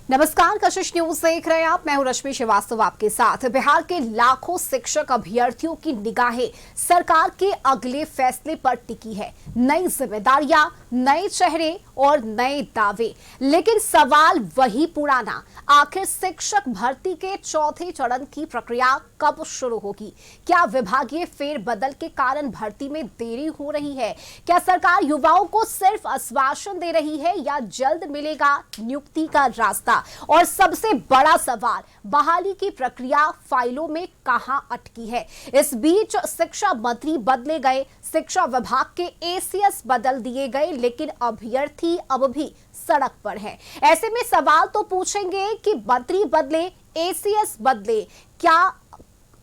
नमस्कार, कशिश न्यूज देख रहे हैं आप। मैं हूं रश्मि श्रीवास्तव आपके साथ। बिहार के लाखों शिक्षक अभ्यर्थियों की निगाहें सरकार के अगले फैसले पर टिकी है। नई जिम्मेदारियां, नए चेहरे और नए दावे, लेकिन सवाल वही पुराना, आखिर शिक्षक भर्ती के चौथे चरण की प्रक्रिया कब शुरू होगी? क्या विभागीय फेरबदल के कारण भर्ती में देरी हो रही है? क्या सरकार युवाओं को सिर्फ आश्वासन दे रही है या जल्द मिलेगा नियुक्ति का रास्ता? और सबसे बड़ा सवाल, बहाली की प्रक्रिया फाइलों में कहां अटकी है? इस बीच शिक्षा मंत्री बदले गए, शिक्षा विभाग के एसीएस बदल दिए गए, लेकिन अभ्यर्थी अब भी सड़क पर हैं। ऐसे में सवाल तो पूछेंगे कि मंत्री बदले, एसीएस बदले, क्या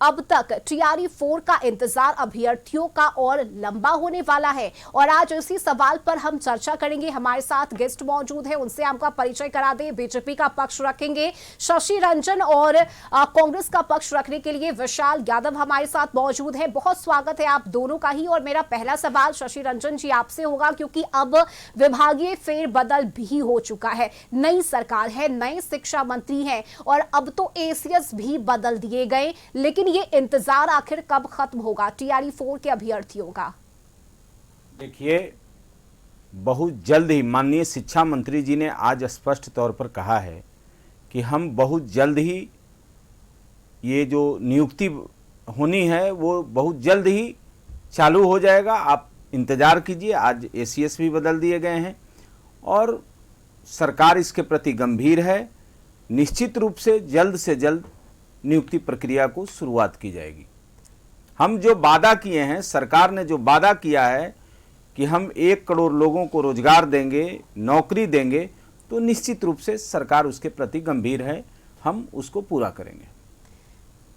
अब तक टीआरई 4 का इंतजार अभ्यर्थियों का और लंबा होने वाला है? और आज इसी सवाल पर हम चर्चा करेंगे। हमारे साथ गेस्ट मौजूद हैं, उनसे आपका परिचय करा दें। बीजेपी का पक्ष रखेंगे शशि रंजन और कांग्रेस का पक्ष रखने के लिए विशाल यादव हमारे साथ मौजूद है। बहुत स्वागत है आप दोनों का ही। और मेरा पहला सवाल शशि रंजन जी आपसे होगा, क्योंकि अब विभागीय फेरबदल भी हो चुका है, नई सरकार है, नए शिक्षा मंत्री हैं और अब तो एसीएस भी बदल दिए गए, लेकिन ये इंतजार आखिर कब खत्म होगा टीआरई 4 के अभ्यर्थियों का? देखिए, बहुत जल्द ही माननीय शिक्षा मंत्री जी ने आज स्पष्ट तौर पर कहा है कि हम बहुत जल्द ही ये जो नियुक्ति होनी है वो बहुत जल्द ही चालू हो जाएगा। आप इंतजार कीजिए। आज एसीएस भी बदल दिए गए हैं और सरकार इसके प्रति गंभीर है। निश्चित रूप से जल्द नियुक्ति प्रक्रिया को शुरुआत की जाएगी। हम जो वादा किए हैं, सरकार ने जो वादा किया है कि हम 1 करोड़ लोगों को रोजगार देंगे, नौकरी देंगे, तो निश्चित रूप से सरकार उसके प्रति गंभीर है। हम उसको पूरा करेंगे।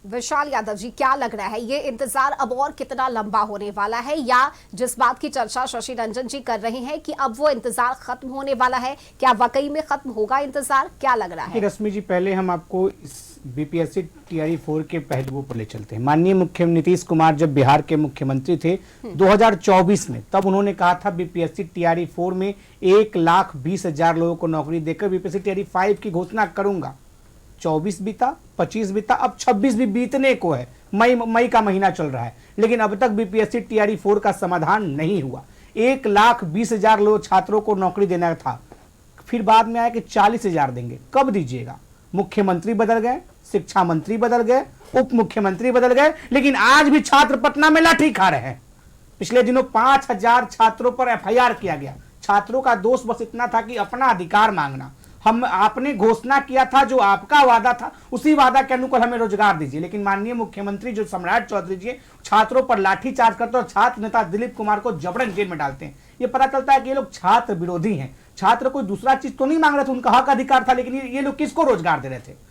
विशाल यादव जी, क्या लग रहा है, ये इंतजार अब और कितना लंबा होने वाला है, या जिस बात की चर्चा शशि रंजन जी कर रहे हैं कि अब वो इंतजार खत्म होने वाला है, क्या वाकई में खत्म होगा इंतजार? क्या लग रहा है? रश्मि जी, पहले हम आपको इस बीपीएससी टीआरई 4 के पहलुओं पर ले चलते हैं। माननीय मुख्यमंत्री नीतीश कुमार जब बिहार के मुख्यमंत्री थे 2024 में, तब उन्होंने कहा था बीपीएससी टीआरई 4 में 1,20,000 लोगों को नौकरी देकर बीपीएससी टीआरई 5 की घोषणा करूंगा। 24 बीता, 25 बीता, अब 26 भी बीतने को है। मई का महीना चल रहा है, लेकिन अब तक बीपीएससी टीआरई 4 का समाधान नहीं हुआ। 1,20,000 लोग छात्रों को नौकरी देना था, फिर बाद में आया कि 40,000 देंगे। कब दीजिएगा? मुख्यमंत्री बदल गए, शिक्षा मंत्री बदल गए, उप मुख्यमंत्री बदल गए, लेकिन आज भी छात्र पटना में लाठी खा रहे हैं। पिछले दिनों 5,000 छात्रों पर एफआईआर किया गया। छात्रों का दोष बस इतना था कि अपना अधिकार मांगना। आपने घोषणा किया था, जो आपका वादा था उसी वादा के अनुकूल हमें रोजगार दीजिए, लेकिन माननीय मुख्यमंत्री जो सम्राट चौधरी जी छात्रों पर लाठीचार्ज करते और छात्र नेता दिलीप कुमार को जबरन जेल में डालते हैं। ये पता चलता है कि ये लोग छात्र विरोधी हैं। छात्र कोई दूसरा चीज तो नहीं मांग रहे थे, उनका हक अधिकार था, लेकिन ये लोग किसको रोजगार दे रहे थे?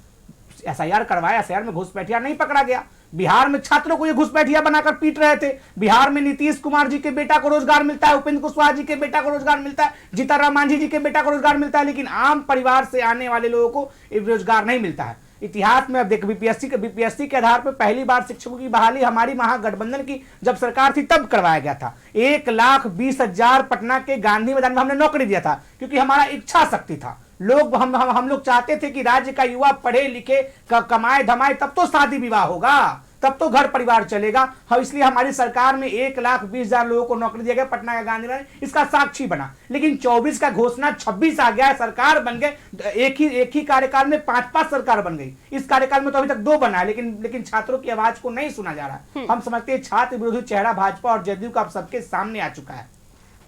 एसआईआर करवाया, एसआईआर में घुसपैठिया नहीं पकड़ा गया। बिहार में छात्रों को ये घुसपैठिया बनाकर पीट रहे थे। बिहार में नीतीश कुमार जी के बेटा को रोजगार मिलता है, उपेंद्र कुशवाहा जी के बेटा को रोजगार मिलता है, जीतन मांझी जी के बेटा को रोजगार मिलता है, लेकिन आम परिवार से आने वाले लोगों को रोजगार नहीं मिलता है। इतिहास में अब देख, बीपीएससी के आधार पर पहली बार शिक्षकों की बहाली हमारी महागठबंधन की जब सरकार थी तब करवाया गया था। 1,20,000 पटना के गांधी मैदान में हमने नौकरी दिया था, क्योंकि हमारा इच्छा शक्ति था। हम लोग चाहते थे कि राज्य का युवा पढ़े लिखे, कमाए धमाए, तब तो शादी विवाह होगा, तब तो घर परिवार चलेगा। हम इसलिए हमारी सरकार में 1,20,000 लोगों को नौकरी दिया गया पटना का गांधी मैदान, इसका साक्षी बना। लेकिन 24 का घोषणा 26 आ गया, सरकार बन गए। एक ही कार्यकाल में 5 सरकार बन गई। इस कार्यकाल में तो अभी तक 2 बना है, लेकिन छात्रों की आवाज को नहीं सुना जा रहा। हम समझते हैं छात्र विरोधी चेहरा भाजपा और जदयू का अब सबके सामने आ चुका है।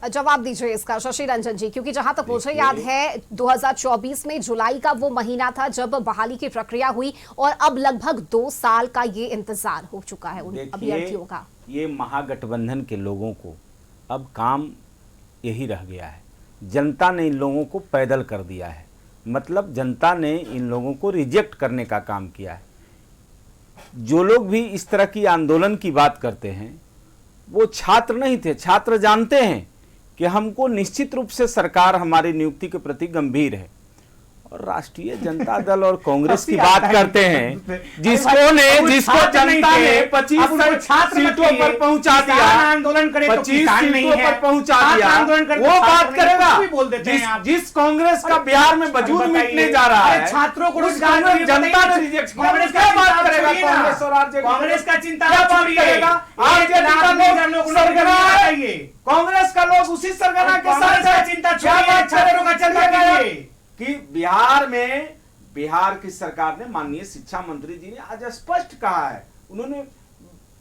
जवाब दीजिए इसका शशि रंजन जी, क्योंकि जहां तक मुझे याद है 2024 में जुलाई का वो महीना था जब बहाली की प्रक्रिया हुई, और अब लगभग 2 साल का ये इंतजार हो चुका है उन अभ्यर्थियों का। ये महागठबंधन के लोगों को अब काम यही रह गया है। जनता ने इन लोगों को पैदल कर दिया है, मतलब जनता ने इन लोगों को रिजेक्ट करने का काम किया है। जो लोग भी इस तरह की आंदोलन की बात करते हैं वो छात्र नहीं थे। छात्र जानते हैं कि हमको निश्चित रूप से सरकार हमारी नियुक्ति के प्रति गंभीर है और राष्ट्रीय जनता दल और कांग्रेस की हंसी बात आता है। करते हैं, जिसको छात्र नहीं जनता थे, ने अब 25 छात्र सीटों मत पर कहिए। पहुंचा किसान दिया, आंदोलन करे तो 25 किसान नहीं सीटों है, पर पहुंचा छात्र दिया, आंदोलन करे तो वो छात्र बात नहीं, करेगा। कुछ भी बोल देते हैं आप। जिस कांग्रेस का बिहार में वजूद बताइए, मिटने जा रहा अरे है, छात्रों को उस रोजगार कांग्रेस दिए, जनता बताइए। ने रिजेक्ट किया। कांग्रेस का क्या चिंता बात करेगा छोड़िए ना। कांग्रेस और आरजेडी? कांग्रेस का चिंता क्या बात छोड़िए। करेगा? आरजेडी का लोग सरगना है, कांग्रेस का लोग उसी सरगना के साथ कांग्रेस का है। चिंता क्या छोड़िए, बात छात्रों का चिंता करेगा? कीजिए। कि बिहार की सरकार ने, माननीय शिक्षा मंत्री जी ने आज स्पष्ट कहा है, उन्होंने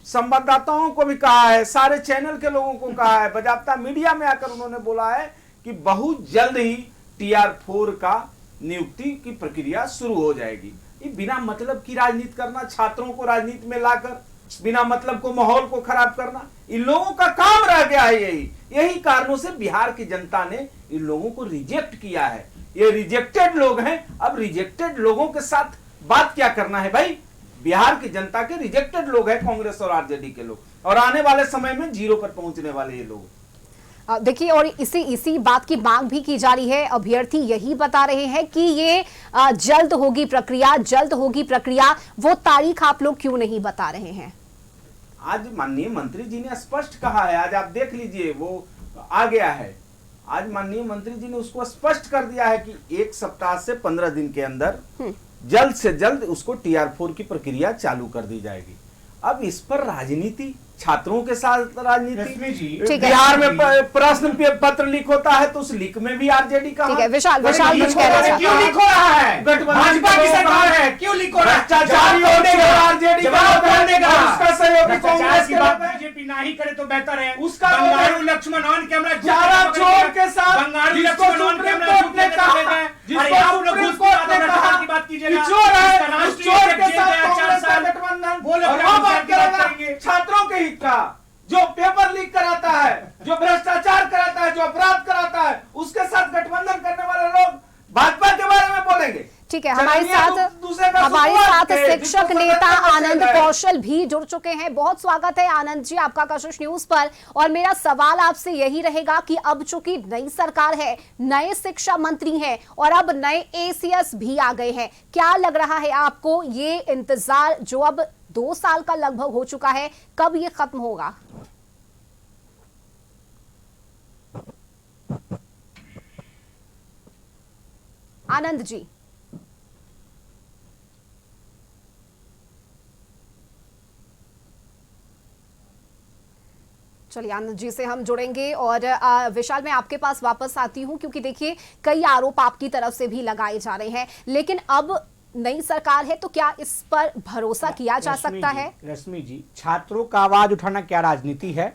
संवाददाताओं को भी कहा है, सारे चैनल के लोगों को कहा है, बाजाप्ता मीडिया में आकर उन्होंने बोला है कि बहुत जल्द ही TR4 का नियुक्ति की प्रक्रिया शुरू हो जाएगी। ये बिना मतलब की राजनीति करना, छात्रों को राजनीति में लाकर बिना मतलब को माहौल को खराब करना, इन लोगों का काम रह गया है। यही कारणों से बिहार की जनता ने इन लोगों को रिजेक्ट किया है। ये रिजेक्टेड लोग हैं। अब रिजेक्टेड लोगों के साथ बात क्या करना है भाई? बिहार की जनता के रिजेक्टेड लोग हैं कांग्रेस और आरजेडी के लोग, और आने वाले समय में 0 पर पहुंचने वाले ये लोग। देखिए, और इसी बात की मांग भी की जा रही है। अभ्यर्थी यही बता रहे हैं कि ये जल्द होगी प्रक्रिया। वो तारीख आप लोग क्यों नहीं बता रहे हैं? आज माननीय मंत्री जी ने स्पष्ट कहा है, आज आप देख लीजिए, वो आ गया है। आज माननीय मंत्री जी ने उसको स्पष्ट कर दिया है कि 1 सप्ताह से 15 दिन के अंदर जल्द से जल्द उसको TR4 की प्रक्रिया चालू कर दी जाएगी। अब इस पर राजनीति, छात्रों के साथ राजनीति, बिहार में प्रश्न पत्र लीक होता है तो उस लीक में भी आरजेडी का, ठीक है, विशाल कुछ कह रहे हैं। क्यों लीक हो रहा है? भाजपा की सरकार है, क्यों लीक हो रहा है? आरजेडी उसका सहयोगी कांग्रेस की बात बीजेपी ना ही करे तो बेहतर है। उसका बंगारू लक्ष्मण ऑन कैमरा चारा चोर के साथ बंगारू लक्ष्मण ऑन कैमरा ने कहा, जिसको सुप्रीम कोर्ट ने कहा की बात कीजिएगा, चोर है, उस चोर के साथ कांग्रेस का गठबंधन, वो लोग और वो बात करेगा छात्रों के हित का, जो पेपर लीक कराता है, जो भ्रष्टाचार कराता है, जो अपराध कराता है, उसके साथ गठबंधन करने वाले लोग भाजपा के बारे में बोलेंगे। ठीक है, हमारे साथ शिक्षक नेता आनंद कौशल भी जुड़ चुके हैं। बहुत स्वागत है आनंद जी आपका कशिश न्यूज पर। और मेरा सवाल आपसे यही रहेगा कि अब चूंकि नई सरकार है, नए शिक्षा मंत्री हैं और अब नए ACS भी आ गए हैं, क्या लग रहा है आपको ये इंतजार जो अब 2 साल का लगभग हो चुका है, कब ये खत्म होगा? आनंद जी, चलिए आनंद जी से हम जुड़ेंगे। और विशाल, मैं आपके पास वापस आती हूं, क्योंकि देखिए कई आरोप आपकी तरफ से भी लगाए जा रहे हैं, लेकिन अब नई सरकार है तो क्या इस पर भरोसा किया जा सकता है? रश्मि जी, छात्रों का आवाज उठाना क्या राजनीति है?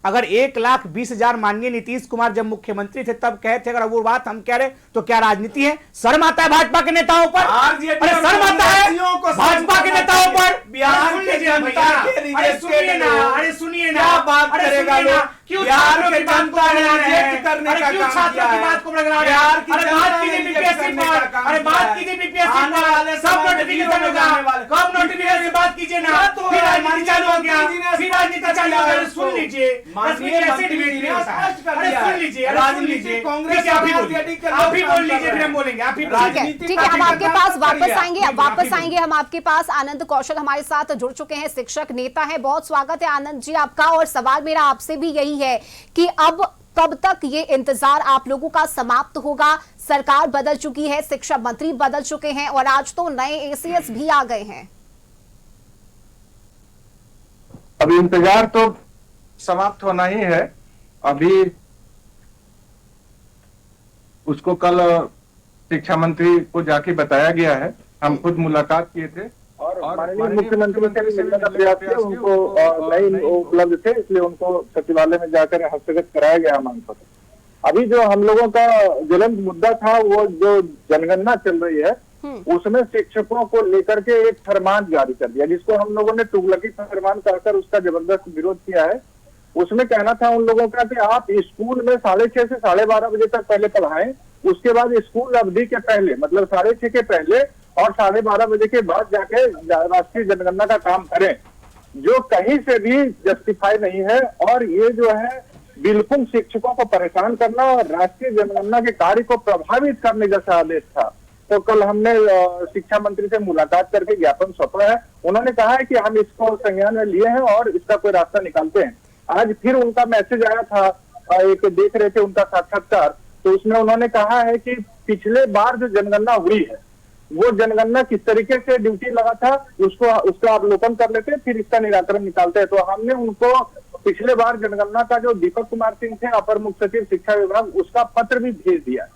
अगर 1,20,000 माननीय नीतीश कुमार जब मुख्यमंत्री थे तब कहे थे, अगर वो बात हम कह रहे तो क्या राजनीति है? शर्म आता है भाजपा के नेताओं पर? अरे शर्म आता है भाजपा के नेताओं पर? बिहार के जनता अरे सुनिए ना, क्या बात करेगा लोग? क्यों बिहार छात्रों के की बात को रिजेक्ट करने का क्यों काम छात्रों किया की है? बात को लगा रहे बिहार हैं? की अरे जनता बात ने कीजिए रिजेक्ट बीपीएससी करने पर, का काम अरे किया बात है। कीजिए बीपीएससी आने वाले पर, सब समय में नोटिफिकेशन होगा, कब नोटिफिकेशन की बात कीजिए ना, तो फिर राजनीति चालू हो गया, मंत्री जी ने फिर राजनीति चालू हो गया। सुन लीजिए, माननीय मंत्री जी ने स्पष्ट कर दिया है, सुन लीजिए, राजनीति कांग्रेस ठीक है, और आरजेडी के लोग आप ही काम बोल कर लीजिए, रहे फिर हम हैं। बोलेंगे, आप ही राजनीति ठीक है, हम आपके पास वापस आएंगे, हम आपके पास। आनंद कौशल हमारे साथ जुड़ चुके हैं, शिक्षक नेता हैं। बहुत स्वागत है आनंद जी आपका। और सवाल मेरा आपसे भी यही है कि अब कब तक ये इंतजार आप लोगों का समाप्त होगा? सरकार बदल चुकी है, शिक्षा मंत्री बदल चुके हैं और आज तो नए ACS भी आ गए हैं। अभी इंतजार तो समाप्त होना ही है। अभी उसको कल शिक्षा मंत्री को जाके बताया गया है, हम खुद मुलाकात किए थे और माननीय मुख्यमंत्री से मिलने का प्रयास किया। उनको नई उपलब्ध थे, इसलिए उनको सचिवालय में जाकर हस्तगत कराया गया मांग पत्र। अभी जो हम लोगों का ज्वलंत मुद्दा था, वो जो जनगणना चल रही है, उसमें शिक्षकों को लेकर के एक फरमान जारी कर दिया, जिसको हम लोगों ने तुगलकी फरमान कहकर उसका जबरदस्त विरोध किया है। उसमें कहना था उन लोगों का कि आप स्कूल में 6:30 से 12:30 बजे तक पहले पढ़ाएं, उसके बाद स्कूल अवधि के पहले, मतलब 6:30 के पहले और 12:30 बजे के बाद जाके राष्ट्रीय जनगणना का काम करें, जो कहीं से भी जस्टिफाई नहीं है। और ये जो है बिल्कुल शिक्षकों को परेशान करना और राष्ट्रीय जनगणना के कार्य को प्रभावित करने जैसा आदेश था। तो कल हमने शिक्षा मंत्री से मुलाकात करके ज्ञापन सौंपा है। उन्होंने कहा है कि हम इसको संज्ञान में लिए हैं और इसका कोई रास्ता निकालते हैं। आज फिर उनका मैसेज आया था, एक देख रहे थे उनका साक्षात्कार, तो उसमें उन्होंने कहा है कि पिछले बार जो जनगणना हुई है वो जनगणना किस तरीके से ड्यूटी लगा था उसका अवलोकन कर लेते हैं, फिर इसका निराकरण निकालते हैं। तो हमने उनको पिछले बार जनगणना का जो दीपक कुमार सिंह थे अपर मुख्य सचिव शिक्षा विभाग, उसका पत्र भी भेज दिया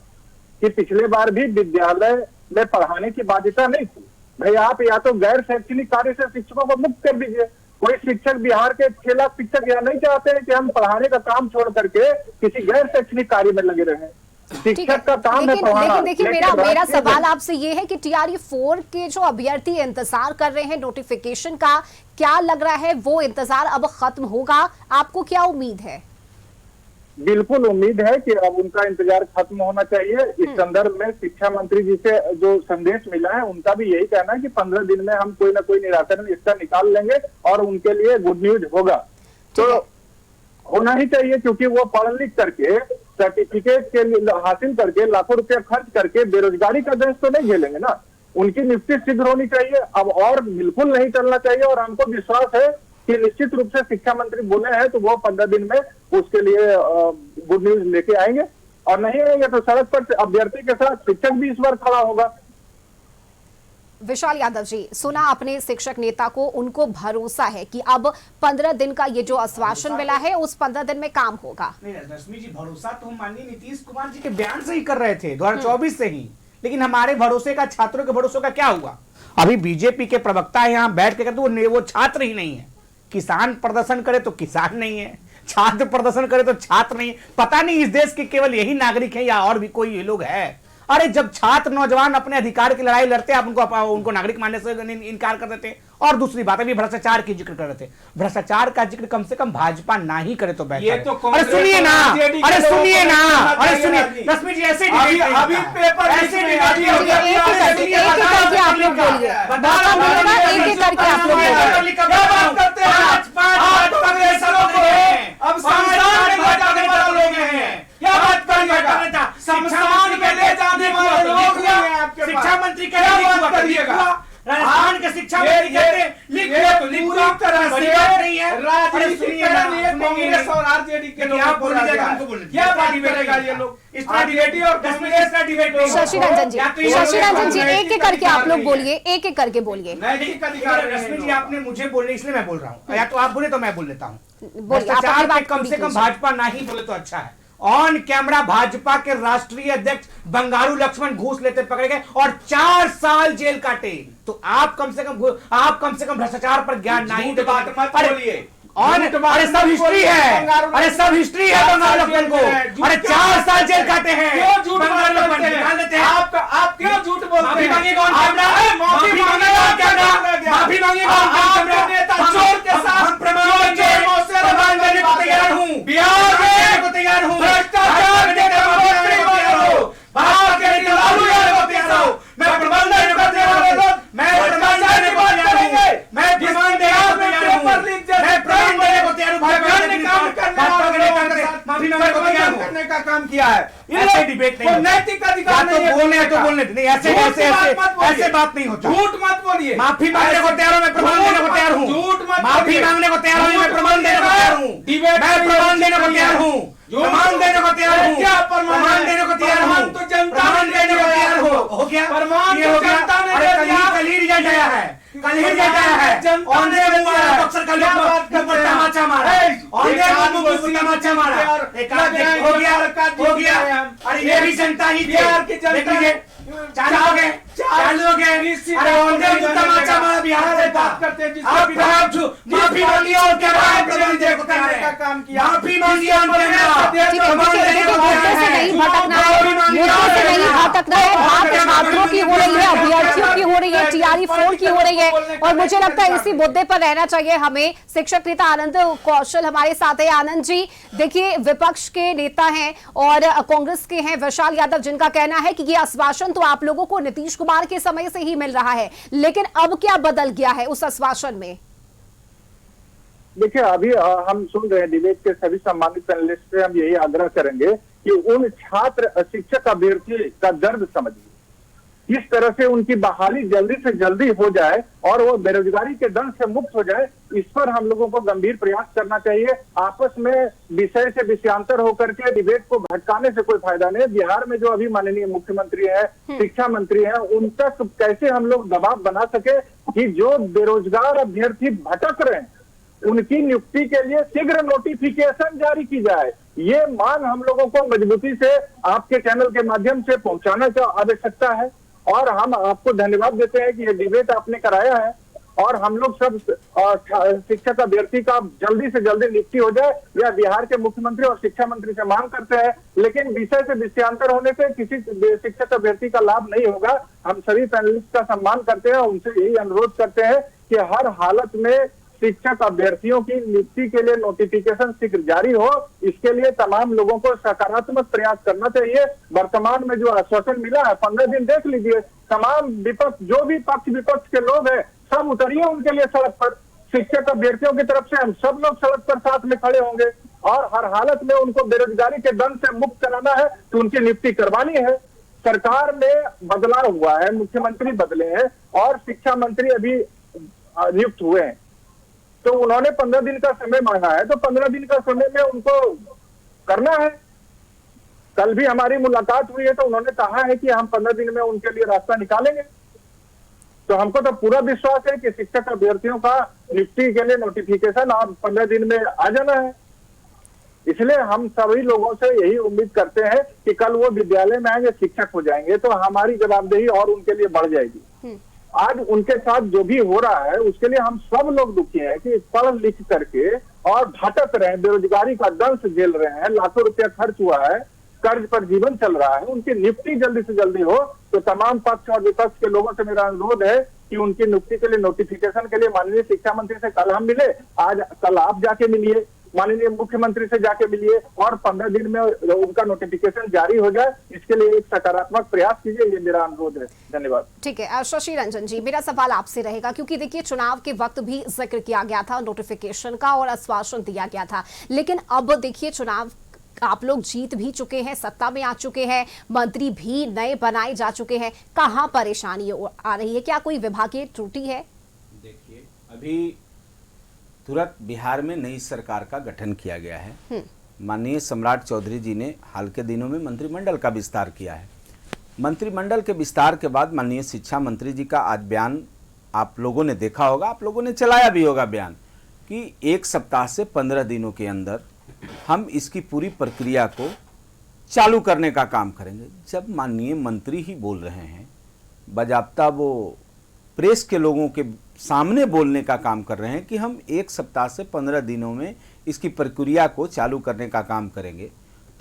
कि पिछले बार भी विद्यालय में पढ़ाने की बाध्यता नहीं थी। भाई आप या तो गैर शैक्षणिक कार्य से शिक्षकों को मुक्त कर दीजिए। कोई शिक्षक, बिहार के 6 लाख शिक्षक यह नहीं चाहते हैं कि हम पढ़ाने का काम छोड़ करके किसी गैर शैक्षणिक कार्य में लगे रहें। शिक्षक का काम है पढ़ाना। लेकिन देखिए मेरा सवाल आपसे ये है कि TRE 4 के जो अभ्यर्थी इंतजार कर रहे हैं नोटिफिकेशन का, क्या लग रहा है वो इंतजार अब खत्म होगा? आपको क्या उम्मीद है? बिल्कुल उम्मीद है कि अब उनका इंतजार खत्म होना चाहिए। इस संदर्भ में शिक्षा मंत्री जी से जो संदेश मिला है उनका भी यही कहना है कि 15 दिन में हम कोई ना कोई निराकरण इसका निकाल लेंगे और उनके लिए गुड न्यूज होगा। तो होना ही चाहिए, क्योंकि वो पढ़ लिख करके सर्टिफिकेट के हासिल करके लाखों रुपया खर्च करके बेरोजगारी का दंश तो नहीं झेलेंगे ना। उनकी नियुक्ति शीघ्र होनी चाहिए अब, और बिल्कुल नहीं टलना चाहिए। और हमको विश्वास है कि निश्चित रूप से शिक्षा मंत्री बोले हैं तो वो 15 दिन में उसके लिए गुड न्यूज लेके आएंगे, और नहीं आएंगे तो सड़क पर अभ्यर्थी के साथ शिक्षक भी इस बार खड़ा होगा। विशाल यादव जी, सुना अपने शिक्षक नेता को, उनको भरोसा है कि अब 15 दिन का ये जो आश्वासन मिला है उस 15 दिन में काम होगा। नहीं रश्मि जी, भरोसा तो हम माननीय नीतीश कुमार जी के बयान से ही कर रहे थे 2024 से ही, लेकिन हमारे भरोसे का, छात्रों के भरोसे का क्या हुआ? अभी बीजेपी के प्रवक्ता यहाँ बैठ के कहते वो छात्र ही नहीं है। किसान प्रदर्शन करे तो किसान नहीं है, छात्र प्रदर्शन करे तो छात्र नहीं है। पता नहीं इस देश के केवल यही नागरिक है या और भी कोई ये लोग है? अरे जब छात्र नौजवान अपने अधिकार की लड़ाई लड़ते हैं आप उनको नागरिक मानने से इनकार कर देते हैं। और दूसरी बात, अभी भ्रष्टाचार की जिक्र कर रहे थे, भ्रष्टाचार का जिक्र कम से कम भाजपा ना ही करे तो बेहतर है। अरे सुनिए ना, अरे सुनिए ना, अरे सुनिए रश्मि जी, ऐसे अभी पेपर ऐसे एक एक करके आप लोग बोलिए, एक एक करके आप लोग शिक्षा मंत्री राजस्थान के शिक्षा मंत्री कहते लिख तो पूरी तरह से नहीं है। कांग्रेस और आरजेडी के लोग क्या करेगा ये लोग? इस तरह डिबेट और शशि रंजन जी एक एक करके आप लोग बोलिए, एक एक करके बोलिए। रश्मि जी, आपने मुझे बोलने इसलिए मैं बोल रहा हूँ, या तो आप बोले तो मैं बोल लेता हूँ। भ्रष्टाचार कम से कम भाजपा ना ही बोले तो अच्छा है। ऑन कैमरा भाजपा के राष्ट्रीय अध्यक्ष बंगारू लक्ष्मण घूस लेते पकड़े गए और 4 साल जेल काटे। तो आप कम से कम भ्रष्टाचार पर ज्ञान नहीं दे पाते। अरे सब हिस्ट्री है, अरे सब हिस्ट्री है बंगारू लक्ष्मण को। अरे 4 साल जेल काटे हैं। क्यों झूठ बोलते हैं? आप क्यों झूठ बोलते हैं? माफी मांगे चोर के साथ प्रमाण देने को तैयार हूँ, बिहार में को तैयार हूँ, भ्रष्टाचार के मैं प्रमाण देने को तैयार हूँ, मैं प्रमाण देने को तैयार हूँ, मैं प्रमाण देने को तैयार हूँ, मैं प्रमाण देने को तैयार हूँ। माफी मांगने को तैयार करने का काम किया है। ऐसे डिबेट नहीं, नैतिक अधिकार नहीं है, बोलने तो बोलने नहीं, ऐसे बात नहीं होता। झूठ मत बोलिए। माफी मांगने को तैयार हूँ, मैं प्रमाण देने को तैयार हूँ। झूठ मत, माफी मांगने को तैयार हूँ, मैं प्रमाण देने को तैयार हूँ। मैं प्रमाण देने को तैयार हूँ, प्रमाण देने को तैयार हूँ। क्या प्रमाण देने को तैयार हूँ, तो जनता प्रमाण देने को तैयार हूँ। हो गया प्रमाण, ये हो गया। कल ही रिजल्ट आया है, कल ही रिजल्ट आया है। बक्सर का तमाचा मारा, तमाचा मारा, हो गया। अरे ये भी जनता ही थी। चालू हो गए। अरे तमाचा मारा बिहार से बात करते हैं, माफी मांगी और क्या प्रमाण देने को तैयार है, काम किया। माफी मांगी और मुद्दे से नहीं भटकना है। बात छात्रों की हो रही है, अभ्यर्थियों की हो रही है, TRE 4 की हो रही है, और मुझे लगता है इसी मुद्दे पर रहना चाहिए हमें। शिक्षक नेता आनंद कौशल हमारे साथ है। आनंद जी, देखिए विपक्ष के नेता हैं और कांग्रेस के हैं विशाल यादव, जिनका कहना है कि ये आश्वासन तो आप लोगों को नीतीश कुमार के समय से ही मिल रहा है, लेकिन अब क्या बदल गया है उस आश्वासन में? देखिए, अभी हम सुन रहे हैं डिबेट के सभी सम्मानित पैनलिस्ट से हम यही आग्रह करेंगे कि उन छात्र शिक्षक अभ्यर्थी का दर्द समझिए। किस तरह से उनकी बहाली जल्दी से जल्दी हो जाए और वो बेरोजगारी के दंश से मुक्त हो जाए, इस पर हम लोगों को गंभीर प्रयास करना चाहिए। आपस में विषय से विषयांतर होकर के डिबेट को भटकाने से कोई फायदा नहीं। बिहार में जो अभी माननीय मुख्यमंत्री है, शिक्षा मंत्री है, उन तक कैसे हम लोग दबाव बना सके कि जो बेरोजगार अभ्यर्थी भटक रहे हैं उनकी नियुक्ति के लिए शीघ्र नोटिफिकेशन जारी की जाए। ये मांग हम लोगों को मजबूती से आपके चैनल के माध्यम से पहुंचाना का आवश्यकता है और हम आपको धन्यवाद देते हैं कि ये डिबेट आपने कराया है और हम लोग सब शिक्षक अभ्यर्थी का जल्दी से जल्दी नियुक्ति हो जाए, यह बिहार के मुख्यमंत्री और शिक्षा मंत्री से मांग करते हैं। लेकिन विषय से विषयांतर होने से किसी शिक्षक अभ्यर्थी का लाभ नहीं होगा। हम सभी पैनलिस्ट का सम्मान करते हैं, उनसे यही अनुरोध करते हैं कि हर हालत में शिक्षक अभ्यर्थियों की नियुक्ति के लिए नोटिफिकेशन शीघ्र जारी हो। इसके लिए तमाम लोगों को सकारात्मक प्रयास करना चाहिए। वर्तमान में जो आश्वासन मिला है 15 दिन देख लीजिए, तमाम विपक्ष जो भी पक्ष विपक्ष के लोग हैं सब उतरिए उनके लिए सड़क पर। शिक्षक अभ्यर्थियों की तरफ से हम सब लोग सड़क पर साथ में खड़े होंगे और हर हालत में उनको बेरोजगारी के दंश से मुक्त कराना है तो उनकी नियुक्ति करवानी है। सरकार में बदलाव हुआ है, मुख्यमंत्री बदले हैं और शिक्षा मंत्री अभी नियुक्त हुए हैं, तो उन्होंने 15 दिन का समय मांगा है, तो 15 दिन का समय में उनको करना है। कल भी हमारी मुलाकात हुई है तो उन्होंने कहा है कि हम 15 दिन में उनके लिए रास्ता निकालेंगे। तो हमको तो पूरा विश्वास है कि शिक्षक अभ्यर्थियों का नियुक्ति के लिए नोटिफिकेशन और 15 दिन में आ जाना है। इसलिए हम सभी लोगों से यही उम्मीद करते हैं कि कल वो विद्यालय में आएंगे, शिक्षक हो जाएंगे, तो हमारी जवाबदेही और उनके लिए बढ़ जाएगी। आज उनके साथ जो भी हो रहा है उसके लिए हम सब लोग दुखी हैं कि पढ़ लिख करके और भटक रहे हैं, बेरोजगारी का दंश झेल रहे हैं, लाखों रुपया खर्च हुआ है, कर्ज पर जीवन चल रहा है। उनकी नियुक्ति जल्दी से जल्दी हो। तो तमाम पक्ष और विपक्ष के लोगों से मेरा अनुरोध है कि उनकी नियुक्ति के लिए नोटिफिकेशन के लिए माननीय शिक्षा मंत्री से कल हम मिले, आज कल आप जाके मिलिए, माननीय मुख्यमंत्री से जाके मिलिए और 15 दिन में उनका नोटिफिकेशन जारी हो जाए, इसके लिए एक सकारात्मक प्रयास कीजिए, ये मेरा अनुरोध है। धन्यवाद। ठीक है शशि रंजन जी, मेरा सवाल आपसे रहेगा क्योंकि देखिए चुनाव के वक्त भी जिक्र किया गया था नोटिफिकेशन का और आश्वासन दिया गया था, लेकिन अब देखिए चुनाव आप लोग जीत भी चुके हैं, सत्ता में आ चुके हैं, मंत्री भी नए बनाए जा चुके हैं, कहां परेशानी आ रही है? क्या कोई विभागीय त्रुटि है? देखिए अभी तुरंत बिहार में नई सरकार का गठन किया गया है। माननीय सम्राट चौधरी जी ने हाल के दिनों में मंत्रिमंडल का विस्तार किया है। मंत्रिमंडल के विस्तार के बाद माननीय शिक्षा मंत्री जी का आज बयान आप लोगों ने देखा होगा, आप लोगों ने चलाया भी होगा बयान कि 1 सप्ताह से 15 दिनों के अंदर हम इसकी पूरी प्रक्रिया को चालू करने का काम करेंगे। जब माननीय मंत्री ही बोल रहे हैं, बाजाब्ता वो प्रेस के लोगों के सामने बोलने का काम कर रहे हैं कि हम 1 सप्ताह से 15 दिनों में इसकी प्रक्रिया को चालू करने का काम करेंगे,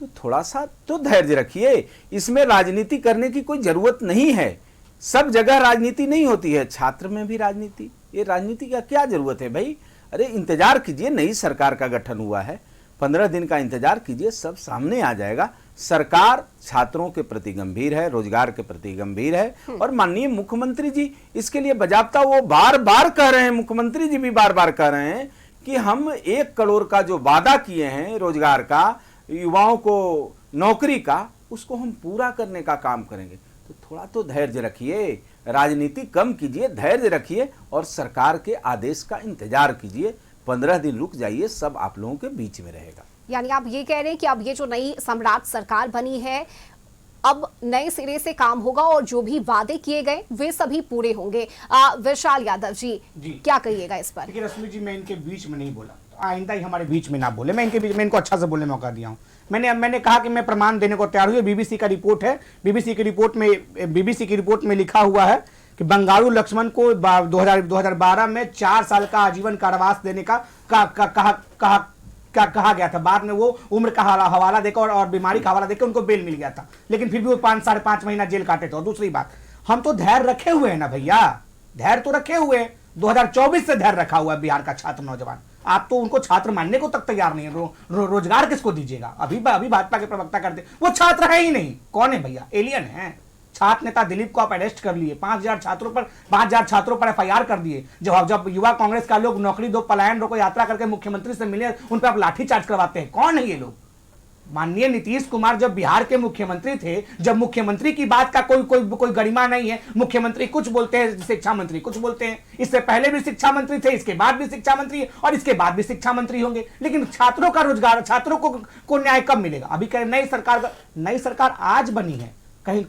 तो थोड़ा सा तो धैर्य रखिए। इसमें राजनीति करने की कोई जरूरत नहीं है। सब जगह राजनीति नहीं होती है, छात्र में भी राजनीति। ये राजनीति का क्या जरूरत है भाई? अरे इंतजार कीजिए, नई सरकार का गठन हुआ है, 15 दिन का इंतजार कीजिए, सब सामने आ जाएगा। सरकार छात्रों के प्रति गंभीर है, रोजगार के प्रति गंभीर है और माननीय मुख्यमंत्री जी इसके लिए बजाबता वो बार बार कह रहे हैं, मुख्यमंत्री जी भी बार बार कह रहे हैं कि हम 1 करोड़ का जो वादा किए हैं रोजगार का, युवाओं को नौकरी का, उसको हम पूरा करने का काम करेंगे। तो थोड़ा तो धैर्य रखिए, राजनीति कम कीजिए, धैर्य रखिए और सरकार के आदेश का इंतजार कीजिए। 15 दिन रुक जाइए, सब आप लोगों के बीच में रहेगा। यानी आप ये कह रहे हैं कि अब ये जो नई सम्राट सरकार बनी है, अब नए सिरे से काम होगा और जो भी वादे किए गए वे सभी पूरे होंगे। विशाल यादव जी क्या कहिएगा इस पर? देखिए रश्मि जी, मैं इनके बीच में नहीं बोला, आइंदा ही हमारे बीच में ना बोले। मैं इनके बीच में इनको अच्छा से बोलने मौका दिया हूँ। मैंने कहा कि मैं प्रमाण देने को तैयार हुई। बीबीसी का रिपोर्ट है, बीबीसी की रिपोर्ट में लिखा हुआ है कि बंगारू लक्ष्मण को 2012 में 4 साल का आजीवन कारावास देने का कहा गया था। बाद में वो उम्र का हवाला देकर और बीमारी का हवाला देकर उनको बेल मिल गया था, लेकिन फिर भी वो 5-5.5 महीना जेल काटे थे। और दूसरी बात, हम तो धैर्य रखे हुए हैं ना भैया, धैर्य तो रखे हुए हैं। 2024 से धैर्य रखा हुआ है बिहार का छात्र नौजवान। आप तो उनको छात्र मानने को तक तैयार नहीं है। रोजगार किसको दीजिएगा? अभी भाजपा के प्रवक्ता करते, वो छात्र है ही नहीं। कौन है भैया? एलियन है। छात्र नेता दिलीप को आप अरेस्ट कर लिए, 5,000 छात्रों पर FIR कर दिए। जब युवा कांग्रेस का लोग नौकरी दो, पलायन रोको यात्रा करके मुख्यमंत्री से मिले, उन पर आप लाठीचार्ज करवाते हैं। कौन है ये लोग? माननीय नीतीश कुमार जब बिहार के मुख्यमंत्री थे, जब मुख्यमंत्री की बात का कोई गरिमा नहीं है, मुख्यमंत्री कुछ बोलते हैं, शिक्षा मंत्री कुछ बोलते हैं। इससे पहले भी शिक्षा मंत्री थे, इसके बाद भी शिक्षा मंत्री और इसके बाद भी शिक्षा मंत्री होंगे। लेकिन छात्रों का रोजगार, छात्रों को न्याय कब मिलेगा? अभी कह नई सरकार आज बनी है, कहीं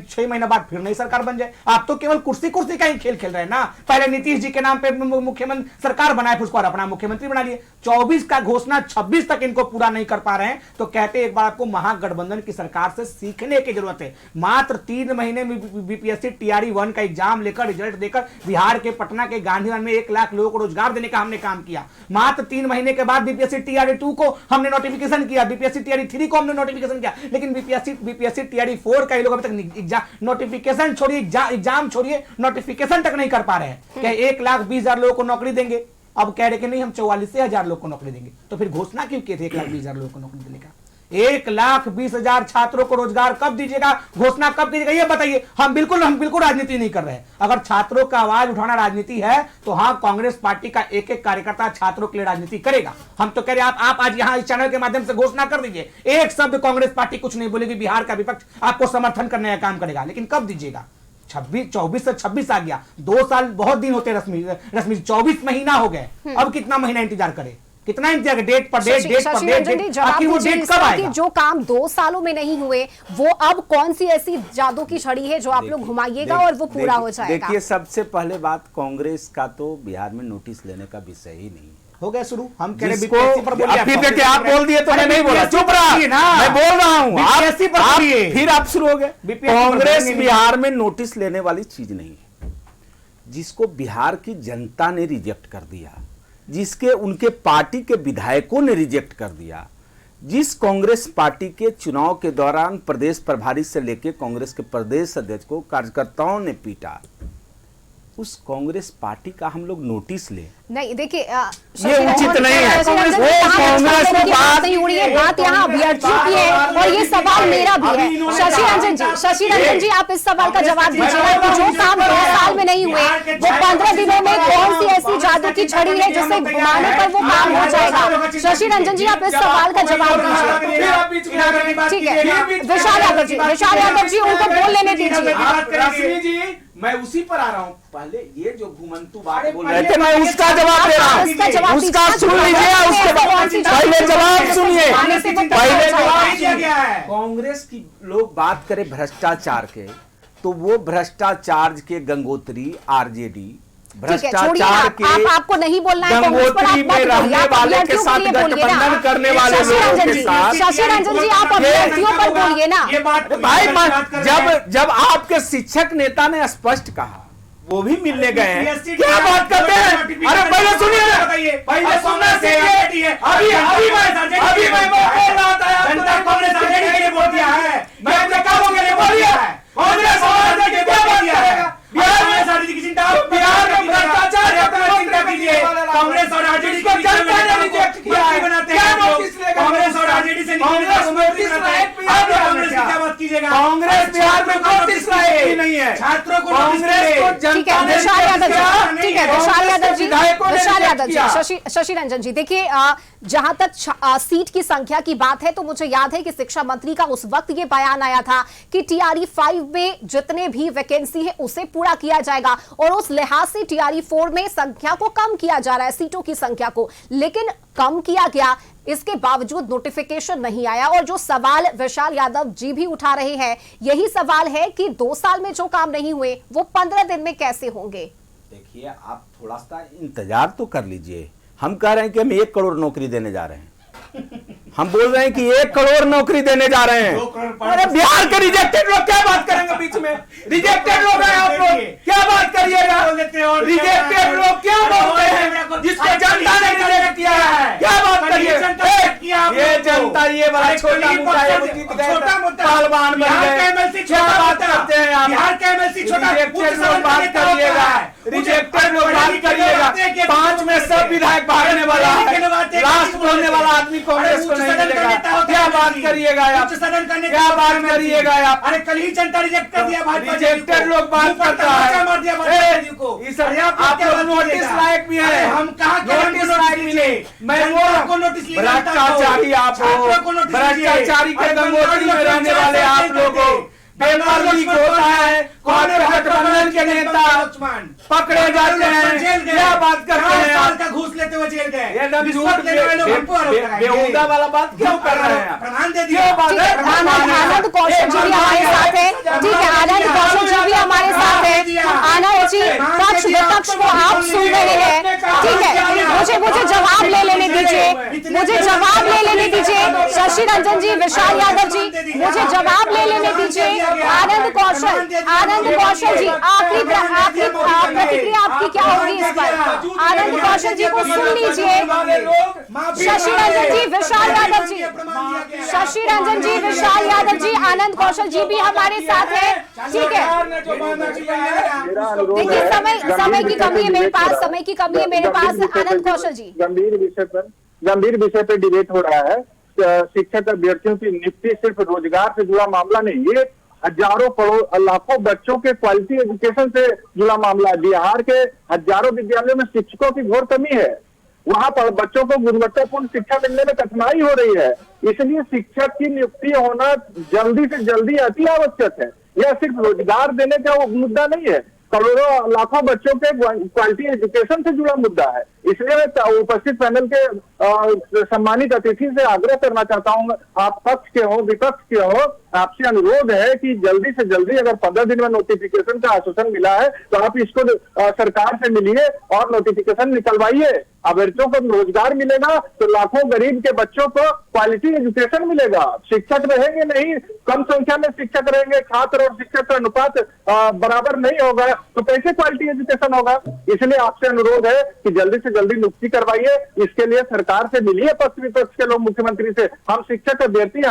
6 महीना बाद फिर नई सरकार बन जाए। आप तो केवल कुर्सी का ही खेल खेल रहे हैं ना। पहले नीतीश जी के नाम पे मुख्यमंत्री सरकार बनाए, फिर उसको अपना मुख्यमंत्री बना लिए। 24 का घोषणा 26 तक इनको पूरा नहीं कर पा रहे हैं, तो कहते एक बार आपको महागठबंधन की सरकार से सीखने की जरूरत है। मात्र 3 महीने में बीपीएससी टीआरई 1 का एग्जाम लेकर, रिजल्ट देकर बिहार के पटना के गांधीधाम में 1 लाख लोगों को रोजगार देने का हमने काम किया। मात्र 3 महीने के बाद बीपीएससी टीआरई 2 को हमने नोटिफिकेशन किया, बीपीएससी टीआरई 3 को हमने नोटिफिकेशन किया, लेकिन बीपीएससी टीआरई 4 कई लोग अभी तक नोटिफिकेशन छोड़िए, एग्जाम छोड़िए, नोटिफिकेशन तक नहीं कर पा रहे हैं। क्या 1,20,000 लोगों को नौकरी देंगे? अब कह रहे कि नहीं हम 44,000 लोगों को नौकरी देंगे। तो फिर घोषणा क्यों किए थे 1,20,000 लोगों को नौकरी देने का? 1,20,000 छात्रों को रोजगार कब दीजिएगा? घोषणा कब कीजिएगा? ये बताइए। हम बिल्कुल राजनीति नहीं कर रहे हैं। अगर छात्रों का आवाज उठाना राजनीति है तो हाँ, कांग्रेस पार्टी का एक कार्यकर्ता छात्रों के लिए राजनीति करेगा। हम तो कह रहे हैं आप आज यहाँ इस चैनल के माध्यम से घोषणा कर दीजिए, एक शब्द कांग्रेस पार्टी कुछ नहीं बोलेगी, बिहार का विपक्ष आपको समर्थन करने का काम करेगा। लेकिन कब दीजिएगा? 24 से 26 आ गया, 2 साल बहुत दिन होते रश्मि 24 महीना हो गए। अब कितना महीना इंतजार करे? कितना इंतजार? डेट पर डेट, आखिर वो डेट कब आएगा? जो काम 2 सालों में नहीं हुए, वो अब कौन सी ऐसी जादू की छड़ी है जो आप लोग घुमाइएगा और वो पूरा हो जाएगा? देखिए, सबसे पहले बात, कांग्रेस का तो बिहार में नोटिस लेने का विषय ही नहीं है। हो गया शुरू। हम कह रहे फिर आप बोल दिए तो मैं नहीं बोला, चुप रहा, मैं बोल रहा हूँ, फिर आप शुरू हो गए। कांग्रेस बिहार में नोटिस लेने वाली चीज नहीं है। जिसको बिहार की जनता ने रिजेक्ट कर दिया, जिसके उनके पार्टी के विधायकों ने रिजेक्ट कर दिया, जिस कांग्रेस पार्टी के चुनाव के दौरान प्रदेश प्रभारी से लेकर कांग्रेस के प्रदेश अध्यक्ष को कार्यकर्ताओं ने पीटा, उस कांग्रेस पार्टी का हम लोग नोटिस ले? नहीं, देखिए ये उचित नहीं है। वो कांग्रेस की बात नहीं हो रही है, बात यहाँ अभ्यर्थियों की है और ये सवाल मेरा भी है। शशि रंजन जी, आप इस सवाल का जवाब दीजिएगा कि जो काम 2 साल में नहीं हुए, वो 15 दिनों में कौन सी ऐसी जादू की छड़ी है जिससे घुमाने पर वो काम हो जाएगा? शशि रंजन जी, आप इस सवाल का जवाब दीजिए। ठीक है, विशाल यादव जी उनको बोल लेने दीजिए। मैं उसी पर आ रहा हूँ। पहले ये जो घुमंतु बात बोल रहे थे, मैं उसका जवाब दे रहा हूँ, उसका सुन लीजिए, उसके बाद पहले जवाब सुनिए। पहले जवाब दिया गया है। कांग्रेस की लोग बात करें भ्रष्टाचार के, तो वो भ्रष्टाचार के गंगोत्री, आरजेडी, भ्रष्टाचार के आपको नहीं बोलना है, गंगोत्री में रहने वाले के साथ गठबंधन करने वाले लोगों के साथ। शशि रंजन जी, आप अभ्यर्थियों पर बोलिए ना। भाई, जब आपके शिक्षक नेता ने स्पष्ट कहा, वो भी मिलने गए हैं, क्या बात करते हैं? अरे पहले सुनिए, पहले सुनना सीखिए। अभी मैं बोल रहा था, जनता कांग्रेस आरजेडी के लिए वोट दिया है, मैं अपने कामों के लिए वोट दिया है। कांग्रेस आरजेडी के लिए क्या दिया है? बिहार में आरजेडी की चिंता, बिहार में भ्रष्टाचार चिंता कीजिए। कांग्रेस और आरजेडी को जनता ने रिजेक्ट किया है। कांग्रेस और आरजेडी से कांग्रेस क्या बात कीजिएगा? कांग्रेस बिहार में नोटिस नहीं है, छात्रों को ठीक है, विशाल यादव जी, शशि रंजन जी, देखिए जहां तक सीट की संख्या की बात है, तो मुझे याद है कि शिक्षा मंत्री का उस वक्त ये बयान आया था कि टीआरई 5 में जितने भी वैकेंसी है उसे पूरा किया जाएगा और उस लिहाज से टीआरई 4 में संख्या को कम किया जा रहा है, सीटों की संख्या को, लेकिन कम किया गया, इसके बावजूद नोटिफिकेशन नहीं आया। और जो सवाल विशाल यादव जी भी उठा रहे हैं, यही सवाल है कि 2 साल में जो काम नहीं हुए वो 15 दिन में कैसे होंगे? देखिए, आप थोड़ा सा इंतजार तो कर लीजिए। हम कह रहे हैं कि हम 1 करोड़ नौकरी देने जा रहे हैं, हम बोल रहे हैं कि 1 करोड़ नौकरी देने जा रहे हैं। अरे बिहार के रिजेक्टेड लोग क्या बात करेंगे बीच में? रिजेक्टेड लोग हैं आप लोग, क्या बात करिएगा? रिजेक्टेड लोग क्या बोलते हैं जिसको जनता ने रिजेक्ट किया है? क्या बात करिए? ये जनता ये वाला छोटा मोटा पहलवान बन गए, क्या बात करते हैं आप? बिहार का एमएलसी छोटा बात करिएगा। रिजेक्टेड लोग बात करिएगा। 5 में सब विधायक भागने वाला है, लास्ट बोलने वाला आदमी कांग्रेस को नहीं मिलेगा। क्या बात करिएगा आप, क्या बात करिएगा आप? अरे कल ही जनता रिजेक्ट कर दिया भाजपा, रिजेक्टेड लोग बात करता है। आप लोग नोटिस लायक भी है, हम कहा नोटिस लायक मिले। मैं वो भ्रष्टाचारी आप हो, भ्रष्टाचारी के गंगोत्री में रहने वाले आप लोग हो। पेपर लीक होता है, कौन गठबंधन के नेता पकड़े जाते हैं, क्या बात करते हैं आप? का घूस लेते हुए जेल गए, एकदम झूठ बेहुदा वाला बात क्यों कर रहे हैं? प्रधान दे दिया। आनंद कौशल जी भी हमारे साथ है, ठीक है, आनंद कौशल जी भी हमारे साथ है। आनंद जी, पक्ष विपक्ष को आप सुन रहे हैं, ठीक है, मुझे जवाब ले लेने दीजिए, मुझे जवाब ले लेने दीजिए। शशि रंजन जी, विशाल यादव जी, मुझे जवाब ले लेने दीजिए। आनंद कौशल जी, आखिरी प्रतिक्रिया आपकी क्या होगी इस पर? आनंद कौशल जी को सुन लीजिए। शशि रंजन जी, विशाल यादव जी, शशि रंजन जी, विशाल यादव जी, आनंद कौशल जी भी हमारे साथ है, ठीक है। देखिए समय की कमी है मेरे पास, समय की कमी है मेरे पास। आनंद कौशल जी, गंभीर विषय पर डिबेट हो रहा है। शिक्षक अभ्यर्थियों की नियुक्ति सिर्फ रोजगार से जुड़ा मामला नहीं, ये हजारों करोड़ लाखों बच्चों के क्वालिटी एजुकेशन से जुड़ा मामला है। बिहार के हजारों विद्यालयों में शिक्षकों की घोर कमी है, वहां पर बच्चों को गुणवत्तापूर्ण शिक्षा मिलने में कठिनाई हो रही है। इसलिए शिक्षक की नियुक्ति होना जल्दी से जल्दी अति आवश्यक है। यह सिर्फ रोजगार देने का वो मुद्दा नहीं है, करोड़ों लाखों बच्चों के क्वालिटी एजुकेशन से जुड़ा मुद्दा है। इसलिए मैं उपस्थित पैनल के सम्मानित अतिथि से आग्रह करना चाहता हूं, आप पक्ष के हो विपक्ष के हो, आपसे अनुरोध है कि जल्दी से जल्दी, अगर 15 दिन में नोटिफिकेशन का आश्वासन मिला है तो आप इसको सरकार से मिलिए और नोटिफिकेशन निकलवाइए। अभ्यर्थियों को रोजगार मिलेगा तो लाखों गरीब के बच्चों को क्वालिटी एजुकेशन मिलेगा। शिक्षक रहेंगे नहीं, कम संख्या में शिक्षक रहेंगे, छात्र और शिक्षक का अनुपात बराबर नहीं होगा तो कैसे क्वालिटी एजुकेशन होगा? इसलिए आपसे अनुरोध है कि जल्दी से जल्दी नियुक्ति करवाइए। इसके लिए सरकार से मिलिए, पक्ष विपक्ष के लोग, मुख्यमंत्री से। हम शिक्षक अभ्यर्थी हैं,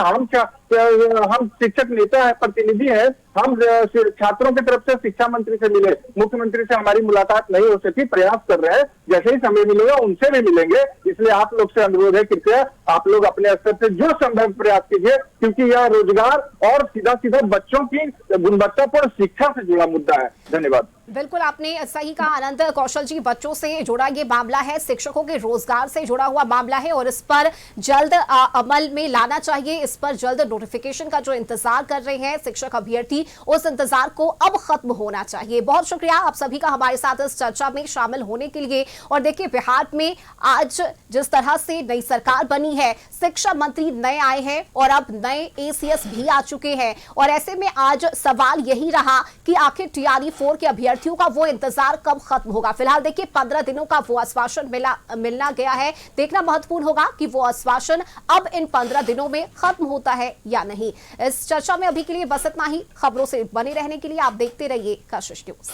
हम शिक्षक नेता है, प्रतिनिधि है, हम छात्रों की तरफ से शिक्षा मंत्री से मिले, मुख्यमंत्री से हमारी मुलाकात नहीं हो सकी, प्रयास कर रहे हैं, जैसे ही समय मिलेगा उनसे भी मिलेंगे। इसलिए आप लोग से अनुरोध है, कृपया आप लोग अपने स्तर से जो संभव प्रयास कीजिए, क्योंकि यह रोजगार और सीधा सीधा बच्चों की गुणवत्तापूर्ण शिक्षा से जुड़ा मुद्दा है। धन्यवाद। बिल्कुल आपने सही कहा आनंद कौशल जी, बच्चों से जुड़ा ये मामला है, शिक्षकों के रोजगार से जुड़ा हुआ मामला है और इस पर जल्द अमल में लाना चाहिए। इस पर जल्द नोटिफिकेशन का जो इंतजार कर रहे हैं शिक्षक अभ्यर्थी, उस इंतजार को अब खत्म होना चाहिए। बहुत शुक्रिया आप सभी का हमारे साथ इस चर्चा में शामिल होने के लिए। और देखिए, बिहार में आज जिस तरह से नई सरकार बनी है, शिक्षा मंत्री नए आए हैं और अब नए ACS भी आ चुके हैं, और ऐसे में आज सवाल यही रहा कि आखिर TRE 4 के अभ्यर्थियों का वो इंतजार कब खत्म होगा। फिलहाल देखिए 15 दिनों का वो आश्वासन मिलना गया है, देखना महत्वपूर्ण होगा कि वो आश्वासन अब इन 15 दिनों में खत्म होता है या नहीं। इस चर्चा में अभी के लिए बस इतना ही। खबरों से बने रहने के लिए आप देखते रहिए कशिश न्यूज।